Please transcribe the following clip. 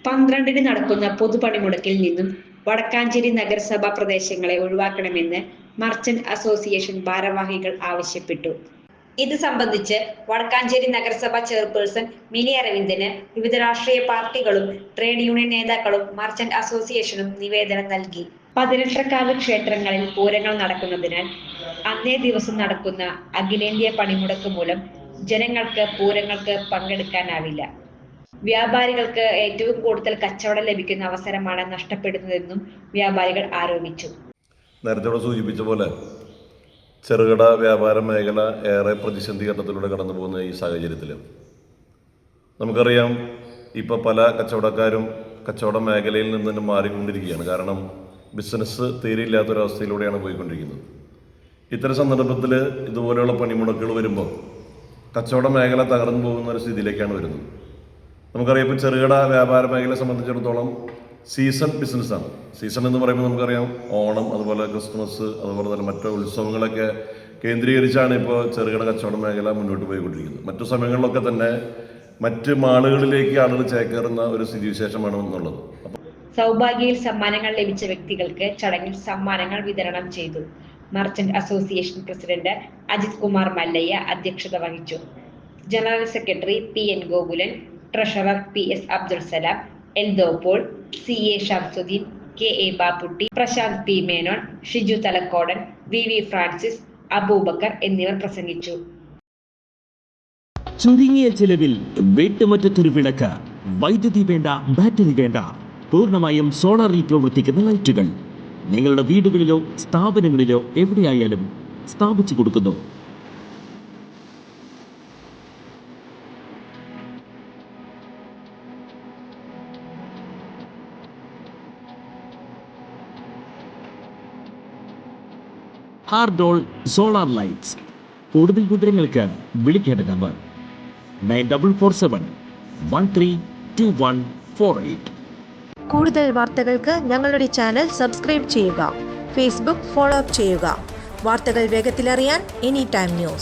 12-ന് നടക്കുന്ന പൊതുപണിമുടക്കിൽ നിന്നും വടക്കാഞ്ചേരി നഗരസഭാ പ്രദേശങ്ങളെ ഒഴിവാക്കണമെന്ന് മർച്ചന്റ് അസോസിയേഷൻ ഭാരവാഹികൾ ആവശ്യപ്പെട്ടു. ഇത് സംബന്ധിച്ച് വടക്കാഞ്ചേരി നഗരസഭ ചെയർപേഴ്സൺ മിനി അരവിന്ദന് വിവിധ രാഷ്ട്രീയ പാർട്ടികളും ട്രേഡ് യൂണിയൻ നേതാക്കളും മർച്ചന്റ് അസോസിയേഷനും നിവേദനം നൽകി. 18 ക്ഷേത്രങ്ങളിൽ പൂരങ്ങൾ നടക്കുന്നതിനാൽ അന്നേ ദിവസം നടക്കുന്ന അഖിലേന്ത്യാ പണിമുടക്ക് മൂലം ജനങ്ങൾക്ക് പൂരങ്ങൾക്ക് പങ്കെടുക്കാനാവില്ല. വ്യാപാരികൾക്ക് ഏറ്റവും കൂടുതൽ കച്ചവടം ലഭിക്കുന്ന അവസരമാണ് നഷ്ടപ്പെടുന്നതെന്നും വ്യാപാരികൾ ആരോപിച്ചു. നേരത്തെ സൂചിപ്പിച്ച പോലെ ചെറുകിട വ്യാപാര മേഖല ഏറെ പ്രതിസന്ധി ഘട്ടത്തിലൂടെ കടന്നു പോകുന്ന ഈ സാഹചര്യത്തിൽ നമുക്കറിയാം, ഇപ്പോൾ പല കച്ചവടക്കാരും കച്ചവട മേഖലയിൽ നിന്ന് മാറിക്കൊണ്ടിരിക്കുകയാണ്. കാരണം ബിസിനസ് തീരെയില്ലാത്തൊരവസ്ഥയിലൂടെയാണ് പോയിക്കൊണ്ടിരിക്കുന്നത്. ഇത്തരം സന്ദർഭത്തിൽ ഇതുപോലെയുള്ള പണിമുടക്കുകൾ വരുമ്പോൾ കച്ചവട മേഖല തകർന്നു പോകുന്ന ഒരു സ്ഥിതിയിലേക്കാണ് വരുന്നത്. നമുക്കറിയാം, ഇപ്പോൾ ചെറുകിട വ്യാപാര മേഖലയെ സംബന്ധിച്ചിടത്തോളം സീസൺ ബിസിനസ്സാണ്. സീസൺ എന്ന് പറയുമ്പോൾ നമുക്കറിയാം, ഓണം, അതുപോലെ ക്രിസ്മസ്, അതുപോലെ തന്നെ മറ്റു ഉത്സവങ്ങളൊക്കെ കേന്ദ്രീകരിച്ചാണ് ഇപ്പോൾ ചെറുകിട കച്ചവട മേഖല മുന്നോട്ട് പോയിക്കൊണ്ടിരിക്കുന്നത്. മറ്റു സമയങ്ങളിലൊക്കെ തന്നെ മറ്റ് മാളുകളിലേക്ക് ആളുകൾ ചേക്കേറുന്ന ഒരു സ്ഥിതിവിശേഷമാണ് എന്നുള്ളത്. സൗഭാഗ്യയിൽ സമ്മാനങ്ങൾ ലഭിച്ച വ്യക്തികൾക്ക് ചടങ്ങിൽ സമ്മാനങ്ങൾ വിതരണം ചെയ്തു. Merchant association president Ajith Kumar Mallayya അധ്യക്ഷത വഹിച്ചു. General secretary PN Gokulan, treasurer PS Abdul Salam, Eldhopaul, CA Shamsuddin, KA Bapputty, Prashant P Menon, Shiju Thalakkodan, VV Francis, Abubakar എന്നിവർ പ്രസംഗിച്ചു. ചുരുങ്ങിയ ചിലവിൽ വീട്ടുമുറ്റത്തൊരു വിളക്ക്, വൈദ്യുതി വേണ്ട, ബാറ്ററി വേണ്ട, പൂർണ്ണമായും സോളാറിൽ പ്രവർത്തിക്കുന്ന ലൈറ്റുകൾ നിങ്ങളുടെ വീടുകളിലോ സ്ഥാപനങ്ങളിലോ എവിടെയായാലും സ്ഥാപിച്ചു കൊടുക്കുന്നു. ഹാർഡോൾ സോളാർ ലൈറ്റ്സ്. കൂടുതൽ വിവരങ്ങൾക്ക് വിളിക്കേണ്ട നമ്പർ 9447 132148. കൂടുതൽ വാർത്തകൾക്ക് ഞങ്ങളുടെ ചാനൽ സബ്സ്ക്രൈബ് ചെയ്യുക. ഫേസ്ബുക്ക് ഫോളോ അപ്പ് ചെയ്യുക. വാർത്തകൾ വേഗത്തിലറിയാൻ Anytime News.